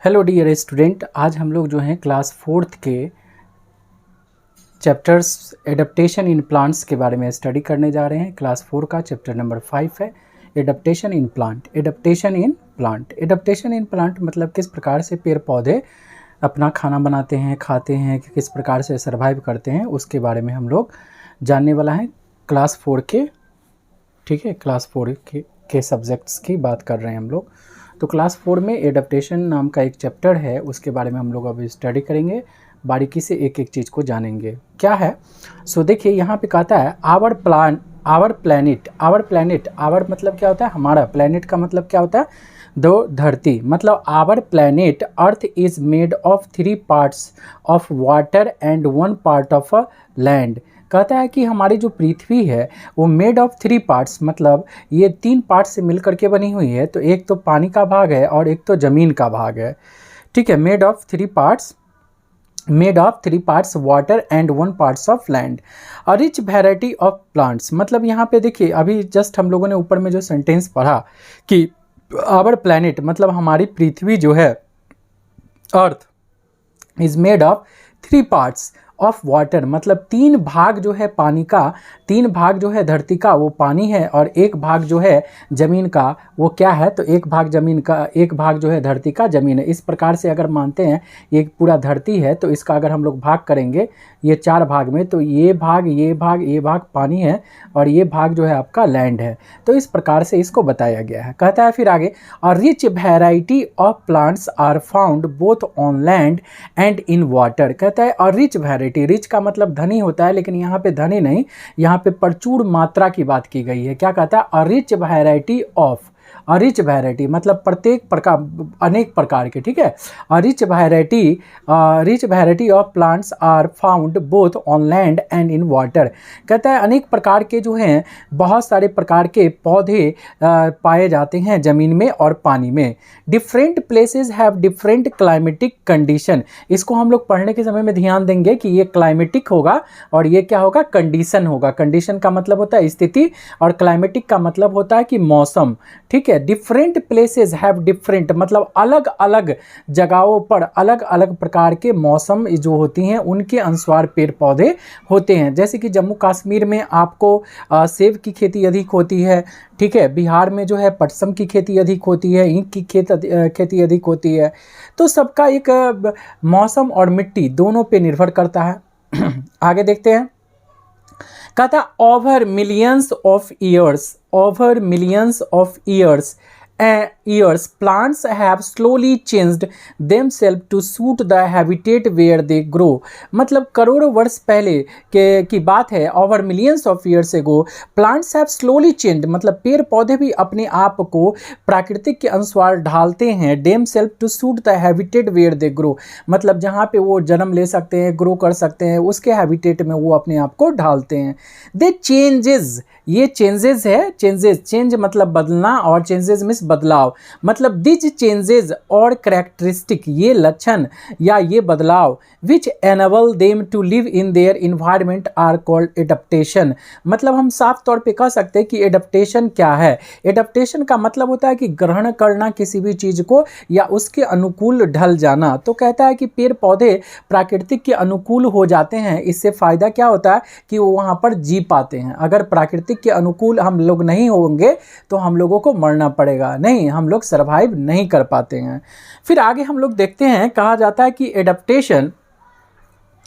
Hello dear student, आज हम लोग जो हैं क्लास 4th के चैप्टर्स एडप्टेशन इन प्लांट्स के बारे में स्टडी करने जा रहे हैं। क्लास 4 का चैप्टर नंबर 5 है adaptation in plant. Adaptation in plant मतलब किस प्रकार से पेड़ पौधे अपना खाना बनाते हैं, खाते हैं, कि किस प्रकार से सर्वाइव करते हैं, उसके बारे में हम लोग जानने वाला हैं क्लास 4 के। ठीक है, क्लास 4 के सब्जेक्ट्स की बात कर रहे हैं हम लोग। तो क्लास 4 में एडप्टेशन नाम का एक चैप्टर है, उसके बारे में हम लोग अभी स्टडी करेंगे, बारीकी से एक एक चीज़ को जानेंगे क्या है। सो देखिए यहाँ पे कहता है आवर प्लैनेट। आवर मतलब क्या होता है हमारा, प्लैनेट का मतलब क्या होता है दो धरती, मतलब our planet earth is made of 3 parts of water and 1 part of a land. कहता है कि हमारी जो पृथ्वी है वो मेड ऑफ 3 पार्ट्स, मतलब ये 3 पार्ट से मिलकर के बनी हुई है। तो एक तो पानी का भाग है और एक तो ज़मीन का भाग है। ठीक है, made of 3 parts water and 1 parts of land. A rich variety of plants, मतलब यहाँ पे देखिए अभी जस्ट हम लोगों ने ऊपर में जो सेंटेंस पढ़ा कि आवर प्लैनेट मतलब हमारी पृथ्वी जो है अर्थ is made of 3 parts of water, मतलब 3 भाग जो है पानी का, 3 भाग जो है धरती का वो पानी है, और एक भाग जो है ज़मीन का वो क्या है, तो एक भाग ज़मीन का, एक भाग जो है धरती का ज़मीन है। इस प्रकार से अगर मानते हैं ये पूरा धरती है तो इसका अगर हम लोग भाग करेंगे ये 4 भाग में, तो ये भाग पानी है और ये भाग जो है आपका लैंड है। तो इस प्रकार से इसको बताया गया है। कहता है फिर आगे a rich variety of plants are found both on land and in water. कहता है अ रिच वैरायटी, रिच का मतलब धनी होता है, लेकिन यहाँ पे धनी नहीं, यहाँ पे प्रचुर मात्रा की बात की गई है। क्या कहता है a rich variety of, rich variety मतलब प्रत्येक प्रकार, अनेक प्रकार के। ठीक है, rich variety of plants are found both on land and in water. कहता है अनेक प्रकार के जो हैं बहुत सारे प्रकार के पौधे पाए जाते हैं ज़मीन में और पानी में। Different places have different climatic condition. इसको हम लोग पढ़ने के समय में ध्यान देंगे कि ये क्लाइमेटिक होगा और ये क्या होगा, कंडीशन होगा। कंडीशन का मतलब होता है स्थिति और क्लाइमेटिक का मतलब होता है कि मौसम। ठीक है, डिफरेंट प्लेसेस हैव डिफरेंट मतलब अलग अलग जगहों पर अलग अलग प्रकार के मौसम जो होती हैं उनके अनुसार पेड़ पौधे होते हैं। जैसे कि जम्मू कश्मीर में आपको सेब की खेती अधिक होती है। ठीक है, बिहार में जो है पटसम की खेती अधिक होती है, ईंख की खेती अधिक होती है। तो सबका एक मौसम और मिट्टी दोनों पे निर्भर करता है। आगे देखते हैं, कहता over millions of years plants have slowly changed themselves to suit the habitat where they grow. मतलब करोड़ों वर्ष पहले की बात है, over millions of years ago plants have slowly changed, मतलब पेड़ पौधे भी अपने आप को प्राकृतिक के अनुसार ढालते हैं। Themselves to suit the habitat where they grow, मतलब जहाँ पे वो जन्म ले सकते हैं, ग्रो कर सकते हैं, उसके हैबिटेट में वो अपने आप को ढालते हैं। दे चेंजेस, ये चेंजेस है, चेंज मतलब बदलना और चेंजेस मीन्स बदलाव, मतलब दिज चेंजेस और कैरेक्टरिस्टिक, ये लक्षण या ये बदलाव which enable them to live in their environment are called adaptation. मतलब हम साफ तौर पे कह सकते हैं कि एडप्टेशन क्या है। एडप्टेशन का मतलब होता है कि ग्रहण करना किसी भी चीज़ को या उसके अनुकूल ढल जाना। तो कहता है कि पेड़ पौधे प्राकृतिक के अनुकूल हो जाते हैं, इससे फ़ायदा क्या होता है कि वो वहाँ पर जी पाते हैं। अगर प्राकृतिक के अनुकूल हम लोग नहीं होंगे तो हम लोगों को मरना पड़ेगा, नहीं, हम लोग सरवाइव नहीं कर पाते हैं। फिर आगे हम लोग देखते हैं, कहा जाता है कि एडप्टेशन,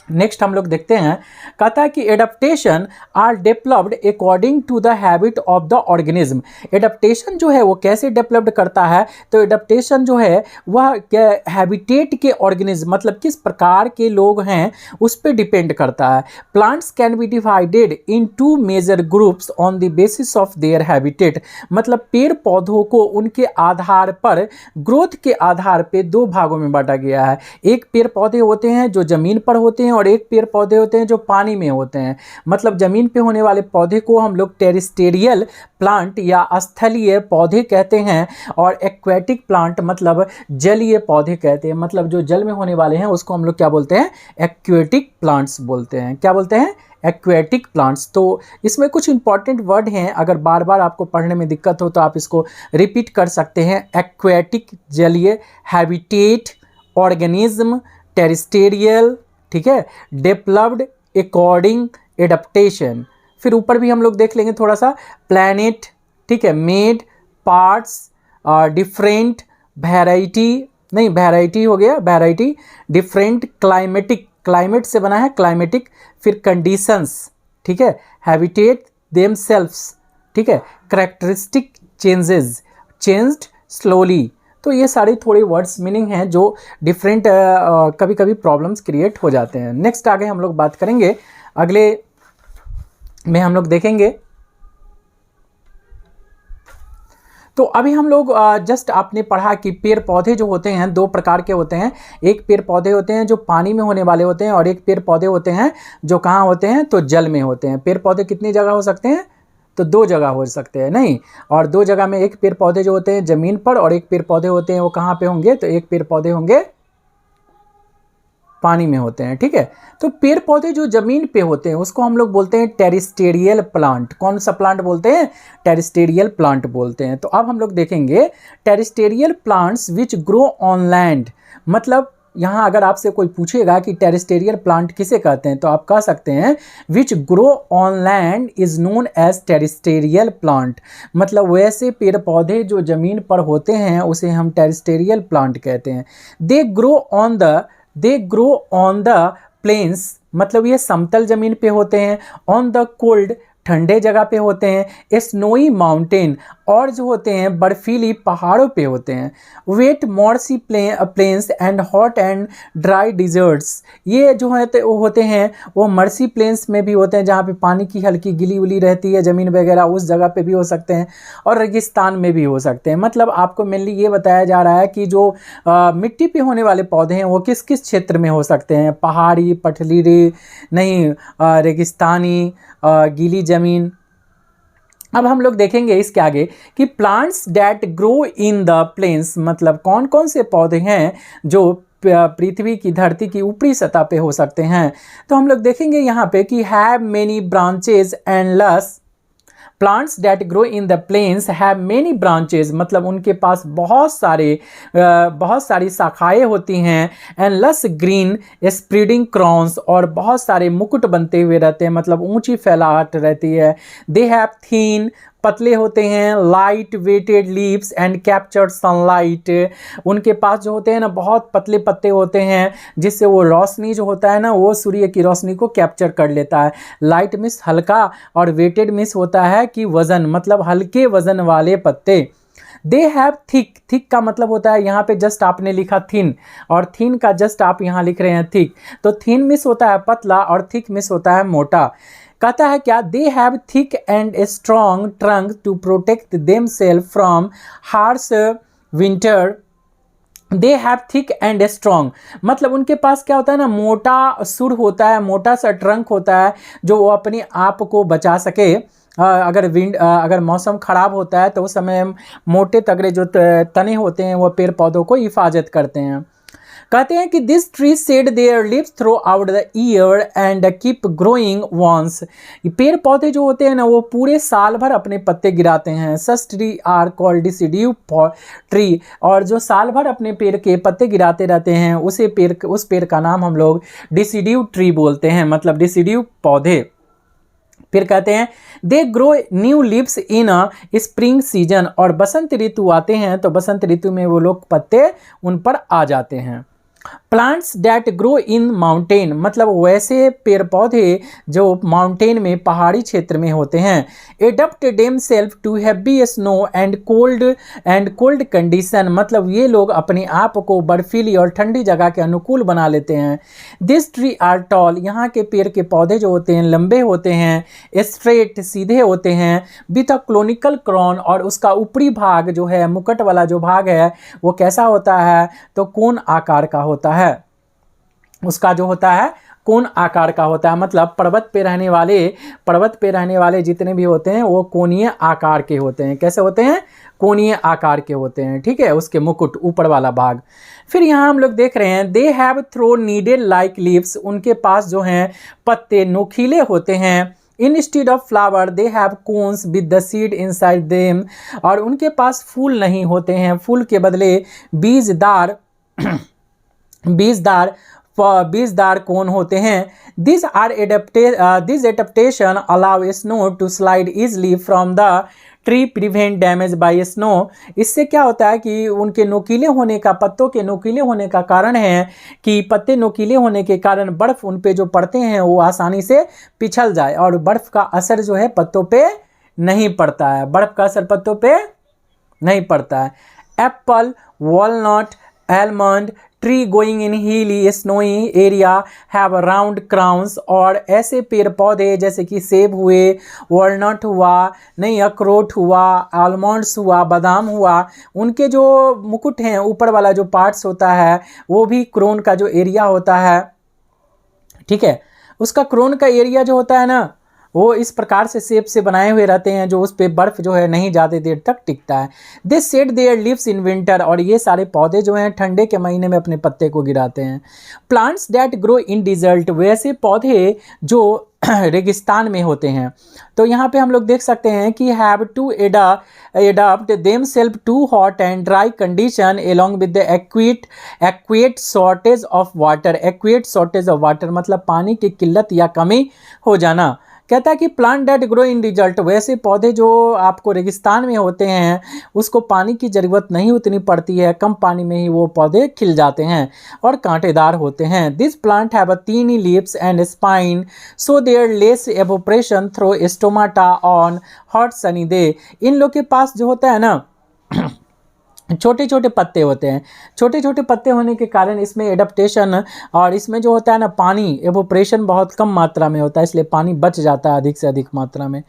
नेक्स्ट हम लोग देखते हैं, कहता है कि adaptation are developed according to the habit of the organism. Adaptation जो है वो कैसे डेवलप्ड करता है, तो एडप्टेशन जो है वह हैबिटेट के ऑर्गेनिज्म मतलब किस प्रकार के लोग हैं उस पर डिपेंड करता है। Plants can be divided in 2 major groups on the basis of their habitat, मतलब पेड़ पौधों को उनके आधार पर, ग्रोथ के आधार पर 2 भागों में बांटा गया है। एक पेड़ पौधे होते हैं जो ज़मीन पर होते हैं और एक पेड़ पौधे होते हैं जो पानी में होते हैं। मतलब ज़मीन पे होने वाले पौधे को हम लोग टेरेस्टेरियल प्लांट या स्थलीय पौधे कहते हैं, और एक्वेटिक प्लांट मतलब जलीय पौधे कहते हैं। मतलब जो जल में होने वाले हैं उसको हम लोग क्या बोलते हैं, एक्वेटिक प्लांट्स बोलते हैं। क्या बोलते हैं, एक्वेटिक प्लांट्स। तो इसमें कुछ इंपॉर्टेंट वर्ड हैं, अगर बार बार आपको पढ़ने में दिक्कत हो तो आप इसको रिपीट कर सकते हैं। एक्वेटिक जलीय, हैबिटेट ऑर्गेनिज्म, टेरिस्टेरियल, ठीक है, डेवलप्ड अकॉर्डिंग एडप्टेशन। फिर ऊपर भी हम लोग देख लेंगे थोड़ा सा, प्लैनेट, ठीक है, मेड, पार्ट्स, डिफरेंट, वैरायटी, नहीं वैरायटी हो गया, वैरायटी, डिफरेंट, क्लाइमेटिक, क्लाइमेट से बना है क्लाइमेटिक, फिर कंडीशंस, ठीक है, हैबिटेट, देमसेल्व्स, ठीक है, करेक्टरिस्टिक, चेंजेस, चेंज्ड स्लोली। तो ये सारी थोड़ी वर्ड्स मीनिंग हैं जो डिफरेंट कभी कभी प्रॉब्लम्स क्रिएट हो जाते हैं। नेक्स्ट आगे हम लोग बात करेंगे, अगले में हम लोग देखेंगे। तो अभी हम लोग जस्ट आपने पढ़ा कि पेड़ पौधे जो होते हैं दो प्रकार के होते हैं। एक पेड़ पौधे होते हैं जो पानी में होने वाले होते हैं, और एक पेड़ पौधे होते हैं जो कहाँ होते हैं, तो जल में होते हैं। पेड़ पौधे कितनी जगह हो सकते हैं, तो दो जगह हो सकते हैं, नहीं, और दो जगह में एक पेड़ पौधे जो होते हैं ज़मीन पर, और एक पेड़ पौधे होते हैं वो कहाँ पे होंगे, तो एक पेड़ पौधे होंगे पानी में होते हैं, ठीक है। तो पेड़ पौधे जो जमीन पे होते हैं उसको हम लोग बोलते हैं टेरिस्टेरियल प्लांट। कौन सा प्लांट बोलते हैं, टेरिस्टेरियल प्लांट बोलते हैं। तो अब हम लोग देखेंगे terrestrial plants which grow on land. मतलब यहाँ अगर आपसे कोई पूछेगा कि टेरिस्टेरियल प्लांट किसे कहते हैं, तो आप कह सकते हैं which grow on land is known as terrestrial plant. मतलब वैसे पेड़ पौधे जो जमीन पर होते हैं उसे हम टेरिस्टेरियल प्लांट कहते हैं। They grow on the plains, मतलब ये समतल जमीन पे होते हैं, ऑन द कोल्ड, ठंडे जगह पे होते हैं, स्नोई माउंटेन, और जो होते हैं बर्फीली पहाड़ों पे होते हैं, wet marshy plains and hot and dry deserts. ये जो है वो होते हैं वो मर्सी प्लेन्स में भी होते हैं जहाँ पे पानी की हल्की गिली उली रहती है ज़मीन वगैरह, उस जगह पे भी हो सकते हैं, और रेगिस्तान में भी हो सकते हैं। मतलब आपको मेनली ये बताया जा रहा है कि जो मिट्टी पे होने वाले पौधे हैं वो किस किस क्षेत्र में हो सकते हैं, पहाड़ी, पथरीली, नहीं रेगिस्तानी, गीली ज़मीन। अब हम लोग देखेंगे इसके आगे कि plants that grow in the plains, मतलब कौन कौन से पौधे हैं जो पृथ्वी की, धरती की ऊपरी सतह पे हो सकते हैं। तो हम लोग देखेंगे यहाँ पे कि have many branches and lush. Plants that grow in the plains have many branches, मतलब उनके पास बहुत सारी शाखाएं होती हैं, एंड लस ग्रीन स्प्रेडिंग क्राउन्स, और बहुत सारे मुकुट बनते हुए रहते हैं, मतलब ऊंची फैलाहट रहती है। दे हैव थीन, पतले होते हैं, light weighted leaves and captured sunlight, उनके पास जो होते हैं ना बहुत पतले पत्ते होते हैं जिससे वो रोशनी जो होता है ना वो सूर्य की रोशनी को कैप्चर कर लेता है। लाइट मीन्स हल्का, और वेटेड मीन्स होता है कि वजन, मतलब हल्के वजन वाले पत्ते। दे हैव थिक, थिक का मतलब होता है यहाँ पे जस्ट आपने लिखा थिन, और थिन का जस्ट आप यहाँ लिख रहे हैं थिक। तो थिन मिस होता है पतला, और थिक मिस होता है मोटा। कहता है क्या, they have thick and strong trunk to protect them self from harsh winter. They have thick and strong, मतलब उनके पास क्या होता है ना, मोटा सुर होता है, मोटा सा ट्रंक होता है जो वो अपने आप को बचा सके। अगर मौसम खराब होता है तो उस समय मोटे तगड़े जो तने होते हैं वो पेड़ पौधों को हिफाजत करते हैं। कहते हैं कि this tree shed their leaves throughout the year and keep growing once. पेड़ पौधे जो होते हैं ना वो पूरे साल भर अपने पत्ते गिराते हैं। सच ट्री आर कॉल्ड डिसिड्यू ट्री, और जो साल भर अपने पेड़ के पत्ते गिराते रहते हैं उस पेड़ का नाम हम लोग डिसिड्यू ट्री बोलते हैं, मतलब डिसिड्यू पौधे। फिर कहते हैं they grow new leaves in a spring season, और बसंत ऋतु आते हैं तो बसंत ऋतु में वो लोग पत्ते उन पर आ जाते हैं। Plants that grow in mountain, मतलब वैसे पेड़ पौधे जो माउंटेन में, पहाड़ी क्षेत्र में होते हैं। Adapt them self to heavy snow and cold condition, मतलब ये लोग अपने आप को बर्फीली और ठंडी जगह के अनुकूल बना लेते हैं। दिस ट्री आर टॉल, यहाँ के पेड़ के पौधे जो होते हैं लंबे होते हैं, स्ट्रेट सीधे होते हैं, विथ अ क्लोनिकल क्रॉन, और उसका ऊपरी भाग जो है, मुकुट वाला जो भाग है वो कैसा होता है, तो कोन आकार का होता है। उसका जो होता है कोन आकार का होता है, मतलब पर्वत पे रहने वाले जितने भी होते हैं वो कोणीय आकार के होते हैं। कैसे होते हैं, कोणीय आकार के होते हैं, ठीक है, उसके मुकुट ऊपर वाला भाग। फिर यहाँ हम लोग देख रहे हैं they have throw needle like leaves, उनके पास जो हैं पत्ते नोकीले होते हैं। Instead of flower they have cones with the seed inside them, और उनके पास फूल नहीं होते हैं, फूल के बदले बीजदार बीजदार बीजदार कोन होते हैं। This adaptation allow snow to slide easily from the tree, prevent damage by snow. इससे क्या होता है कि उनके नोकीले होने का, पत्तों के नोकीले होने का कारण है कि पत्ते नोकीले होने के कारण बर्फ़ उन पे जो पड़ते हैं वो आसानी से पिछल जाए और बर्फ़ का असर जो है पत्तों पे नहीं पड़ता है, बर्फ़ का असर पत्तों पे नहीं पड़ता है। Apple, walnut, almond tree going in hilly snowy area have round crowns. और ऐसे पेड़ पौधे जैसे कि सेब हुए, वॉलनट हुआ, नहीं अखरोट हुआ, आलमंड्स हुआ, बादाम हुआ, उनके जो मुकुट हैं, ऊपर वाला जो पार्ट्स होता है वो भी क्रोन का जो एरिया होता है, ठीक है, उसका क्रोन का एरिया जो होता है ना वो इस प्रकार से शेप से बनाए हुए रहते हैं जो उस पे बर्फ जो है नहीं ज़्यादा देर तक टिकता है। They shed their leaves in winter. और ये सारे पौधे जो हैं ठंडे के महीने में अपने पत्ते को गिराते हैं। Plants that grow in desert, वैसे पौधे जो रेगिस्तान में होते हैं। तो यहाँ पे हम लोग देख सकते हैं कि have to adapt them self to hot and dry condition along with the acute shortage of water. Acute shortage of water मतलब पानी की किल्लत या कमी हो जाना। कहता है कि plant that grow in desert, वैसे पौधे जो आपको रेगिस्तान में होते हैं उसको पानी की ज़रूरत नहीं उतनी पड़ती है, कम पानी में ही वो पौधे खिल जाते हैं और कांटेदार होते हैं। This plant have a thin leaves and spine so there less evaporation through stomata on hot sunny day. इन लोग के पास जो होता है ना छोटे छोटे पत्ते होते हैं, छोटे छोटे पत्ते होने के कारण इसमें एडप्टेशन और इसमें जो होता है ना पानी एवोपरेशन बहुत कम मात्रा में होता है, इसलिए पानी बच जाता है अधिक से अधिक मात्रा में।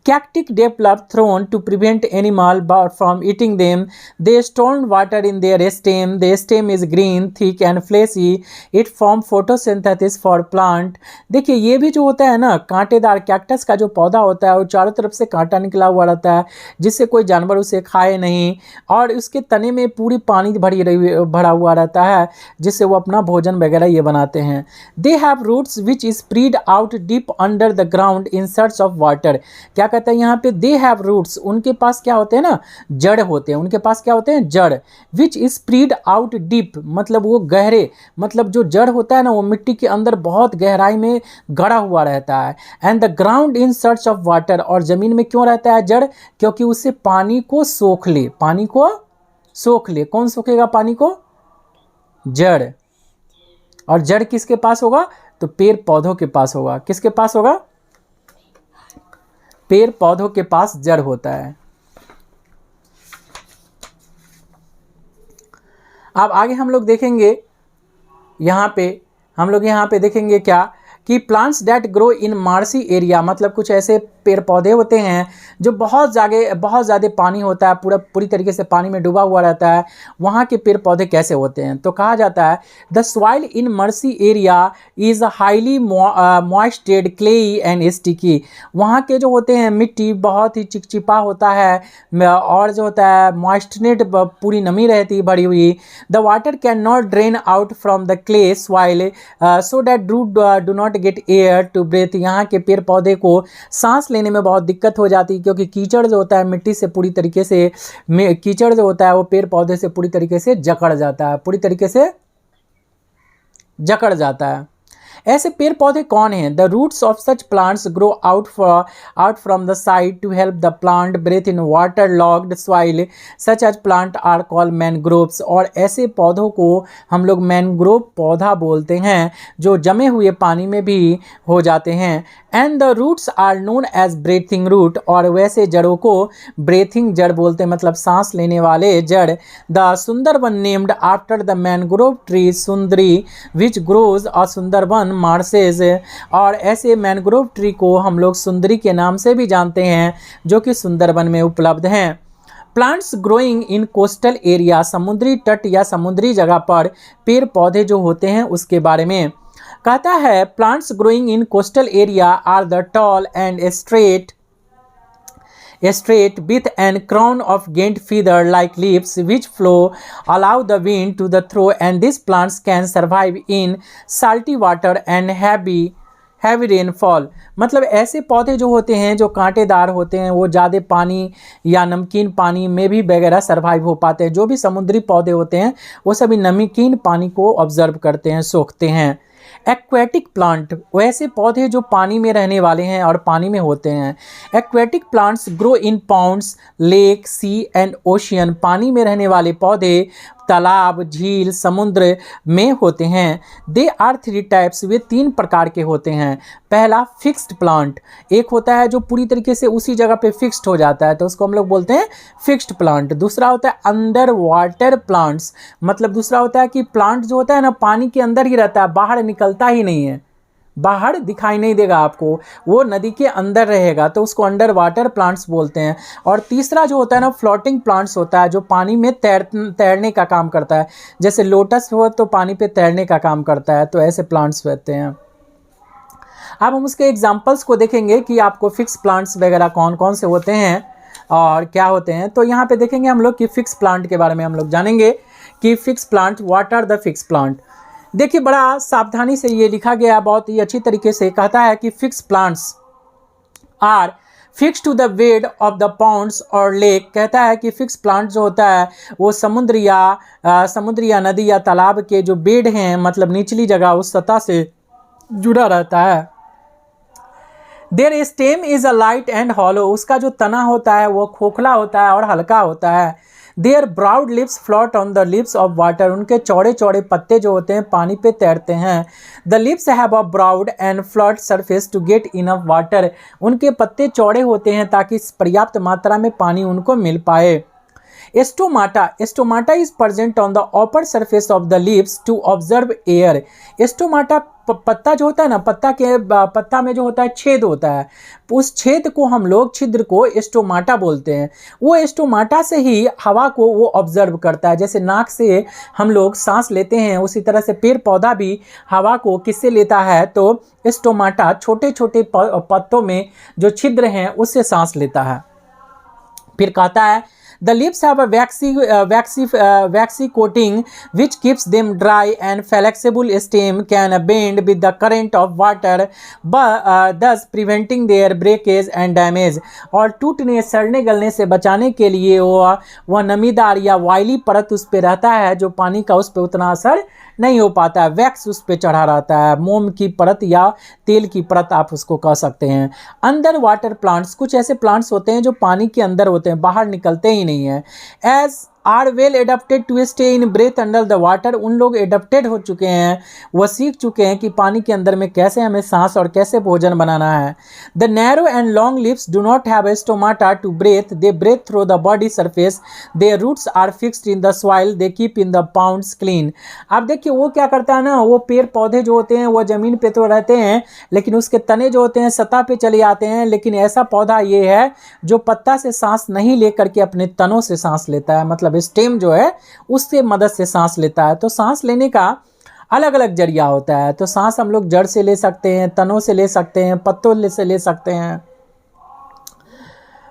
Cactic develop thrown to prevent animal from eating them. They store water in their stem. The stem is green, thick and fleshy. It form photosynthesis for plant. देखिए ये भी जो होता है ना कांटेदार कैक्टस का जो पौधा होता है वो चारों तरफ से कांटा निकला हुआ रहता है जिससे कोई जानवर उसे खाए नहीं, और उसके तने में पूरी पानी भरा हुआ रहता है जिससे वो अपना भोजन वगैरह ये बनाते हैं। They have roots which spread out deep under the ground in search of water. क्या कहते हैं यहाँ पे दे हैव रूट्स, उनके पास क्या होते हैं ना जड़ होते हैं, उनके पास क्या होते हैं जड़। विच स्प्रीड आउट डीप मतलब वो गहरे, मतलब जो जड़ होता है ना वो मिट्टी के अंदर बहुत गहराई में गड़ा हुआ रहता है। And the ground in search of water, और ज़मीन में क्यों रहता है जड़, क्योंकि उससे पानी को सोख ले, पानी को सोख ले। कौन सोखेगा पानी को, जड़। और जड़ किसके पास होगा, तो पेड़ पौधों के पास होगा। किसके पास होगा, पेड़ पौधों के पास जड़ होता है। अब आगे हम लोग देखेंगे यहाँ पे देखेंगे क्या कि plants that grow in marshy area, मतलब कुछ ऐसे पेड़ पौधे होते हैं जो बहुत ज़्यादा पानी होता है, पूरी तरीके से पानी में डूबा हुआ रहता है, वहाँ के पेड़ पौधे कैसे होते हैं। तो कहा जाता है the soil in marshy area is highly moisted, clayey and sticky. वहाँ के जो होते हैं मिट्टी बहुत ही चिपचिपा होता है और जो होता है मॉइस्टनेट, पूरी नमी रहती है भरी हुई। The water can not drain out from the clay soil so that root do not get air to breathe. यहाँ के पेड़ पौधे को सांस लेने में बहुत दिक्कत हो जाती है क्योंकि कीचड़ जो होता है मिट्टी से पूरी तरीके से, कीचड़ जो होता है वो पेड़ पौधे से पूरी तरीके से जकड़ जाता है, ऐसे पेड़ पौधे कौन हैं। The roots of such plants grow out from the side to help the plant breathe in waterlogged soil such as plant are called mangroves. और ऐसे पौधों को हम लोग मैनग्रोव पौधा बोलते हैं जो जमे हुए पानी में भी हो जाते हैं। And the roots are known as breathing root, और वैसे जड़ों को ब्रेथिंग जड़ बोलते हैं, मतलब सांस लेने वाले जड़। The Sundarban named after the mangrove tree Sundari which grows अ सुंदरबन मार्सेज। और ऐसे मैनग्रोव ट्री को हम लोग सुंदरी के नाम से भी जानते हैं जो कि सुंदरबन में उपलब्ध हैं। Plants growing in coastal area, समुद्री तट या समुद्री जगह पर पेड़ पौधे जो होते हैं उसके बारे में कहता है। Plants growing in coastal area are the tall and straight with an crown of gained feather like leaves which flow allow the wind to the throw, and these plants can survive in salty water and heavy rainfall, मतलब ऐसे पौधे जो होते हैं जो कांटेदार होते हैं वो ज़्यादा पानी या नमकीन पानी में भी वगैरह सर्वाइव हो पाते हैं। जो भी समुद्री पौधे होते हैं वो सभी नमकीन पानी को ऑब्जर्व करते हैं, सोखते हैं। एक्वेटिक प्लांट, वैसे पौधे जो पानी में रहने वाले हैं और पानी में होते हैं। Aquatic plants grow in ponds, lake, sea and ocean, पानी में रहने वाले पौधे तालाब, झील, समुद्र में होते हैं। दे आर थ्री टाइप्स, वे 3 प्रकार के होते हैं। पहला फिक्स्ड प्लांट, एक होता है जो पूरी तरीके से उसी जगह पे फिक्स्ड हो जाता है तो उसको हम लोग बोलते हैं फिक्स्ड प्लांट। दूसरा होता है अंडर वाटर प्लांट्स, मतलब दूसरा होता है कि प्लांट जो होता है ना पानी के अंदर ही रहता है, बाहर निकलता ही नहीं है, बाहर दिखाई नहीं देगा आपको, वो नदी के अंदर रहेगा, तो उसको अंडर वाटर प्लांट्स बोलते हैं। और तीसरा जो होता है ना फ्लोटिंग प्लांट्स होता है, जो पानी में तैरने का काम करता है। जैसे लोटस हो तो पानी पे तैरने का काम करता है, तो ऐसे प्लांट्स रहते हैं। अब हम उसके एग्जाम्पल्स को देखेंगे कि आपको फिक्स प्लांट्स वगैरह कौन कौन से होते हैं और क्या होते हैं। तो यहाँ पे देखेंगे हम लोग कि फिक्स प्लांट के बारे में हम लोग जानेंगे कि fix plant, what are the fix plant. देखिए बड़ा सावधानी से ये लिखा गया, बहुत ही अच्छी तरीके से कहता है कि fix plants are fix to the bed of the ponds और लेक। कहता है कि फिक्स प्लांट जो होता है वो समुद्र या नदी या तालाब के जो बेड हैं, मतलब निचली जगह उस सतह से जुड़ा रहता है। There stem is a light and hollow, उसका जो तना होता है वो खोखला होता है और हल्का होता है। Their broad leaves float on the leaves of water, उनके चौड़े चौड़े पत्ते जो होते हैं पानी पे तैरते हैं। The leaves have a broad and flat surface to get enough water, उनके पत्ते चौड़े होते हैं ताकि पर्याप्त मात्रा में पानी उनको मिल पाए। Stomata is present on the upper surface of the leaves to observe air. Stomata पत्ता जो होता है ना, पत्ता में जो होता है छेद होता है, उस छेद को हम लोग, छिद्र को स्टोमाटा बोलते हैं। वो स्टोमाटा से ही हवा को वो ऑब्जर्व करता है। जैसे नाक से हम लोग सांस लेते हैं, उसी तरह से पेड़ पौधा भी हवा को किससे लेता है, तो स्टोमाटा छोटे छोटे पत्तों में जो छिद्र हैं उससे सांस लेता है। फिर कहता है the lips have a waxy coating which keeps them dry and flexible stem can bend with the current of water, thus preventing their breakage and damage। और टूटने, सड़ने गलने से बचाने के लिए वह नमीदार या वायली परत उस पर रहता है जो पानी का उस पर उतना असर नहीं हो पाता है। वैक्स उस पर चढ़ा रहता है, मोम की परत या तेल की परत आप उसको कह सकते हैं। अंडर वाटर प्लांट्स, कुछ ऐसे प्लांट्स होते हैं जो पानी के अंदर होते हैं, बाहर निकलते ही नहीं है। As are well adapted to stay in breath under the water, उन लोग एडेप्टेड हो चुके हैं, वह सीख चुके हैं कि पानी के अंदर में कैसे हमें सांस और कैसे भोजन बनाना है। The narrow and long leaves do not have a stomata to breathe, they breathe through the body surface, their roots are fixed in the soil, they keep in the ponds clean. अब देखिए वो क्या करता है ना, वो पेड़ पौधे जो होते हैं वो ज़मीन पे तो रहते हैं लेकिन उसके तने जो होते हैं सतह पे चले आते हैं। लेकिन ऐसा पौधा ये है जो पत्ता से सांस नहीं लेकर के अपने तनों से सांस लेता है, मतलब स्टेम जो है उससे मदद से सांस लेता है। तो सांस लेने का अलग अलग जरिया होता है। तो सांस हम लोग जड़ से ले सकते हैं, तनों से ले सकते हैं, पत्तों से ले सकते हैं।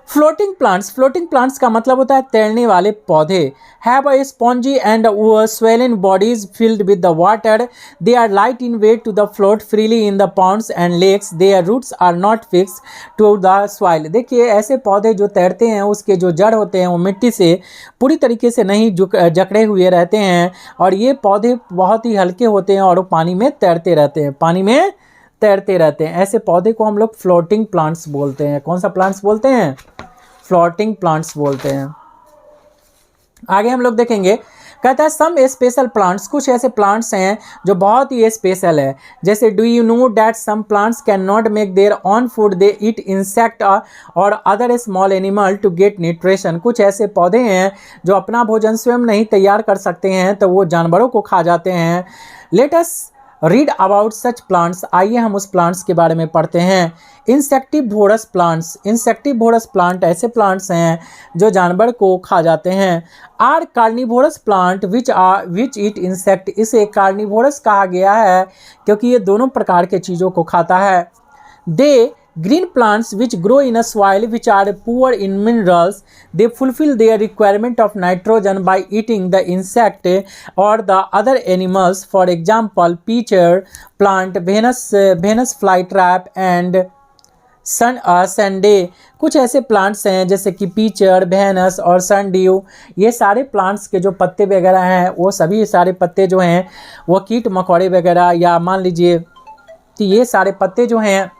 फ्लोटिंग प्लांट्स का मतलब होता है तैरने वाले पौधे। Have a spongy and swollen bodies filled with the water, they are light in weight to the float freely in the ponds and lakes, their roots are not fix to the soil. देखिए ऐसे पौधे जो तैरते हैं उसके जो जड़ होते हैं वो मिट्टी से पूरी तरीके से नहीं जकड़े हुए रहते हैं और ये पौधे बहुत ही हल्के होते हैं और वो पानी में तैरते रहते हैं। ऐसे पौधे को हम लोग फ्लोटिंग प्लांट्स बोलते हैं। कौन सा प्लांट्स बोलते हैं? फ्लोटिंग प्लांट्स बोलते हैं। आगे हम लोग देखेंगे, कहता है सम स्पेशल प्लांट्स, कुछ ऐसे प्लांट्स हैं जो बहुत ही स्पेशल है। जैसे do you know that some plants can not make their own food, they eat insect और other small animal to get nutrition. कुछ ऐसे पौधे हैं जो अपना भोजन स्वयं नहीं तैयार कर सकते हैं तो वो जानवरों को खा जाते हैं। Let us read about such plants, आइए हम उस प्लांट्स के बारे में पढ़ते हैं। इंसेक्टिवोरस प्लांट ऐसे प्लांट्स हैं जो जानवर को खा जाते हैं। Are carnivorous plant which eat insect, इसे कार्निवोरस कहा गया है क्योंकि ये दोनों प्रकार के चीज़ों को खाता है। दे Green plants which grow in a soil which are poor in minerals, they fulfill their requirement of nitrogen by eating the insect or the other animals. For example, peacher plant, Venus flytrap and Sunday. कुछ ऐसे plants हैं जैसे कि pitcher, Venus और sundew. ये सारे plants के जो पत्ते वगैरह हैं वो सभी सारे पत्ते जो हैं वो कीट मकोड़े वगैरह या मान लीजिए कि ये सारे पत्ते जो हैं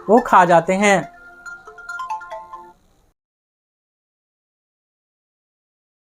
वो खा जाते हैं।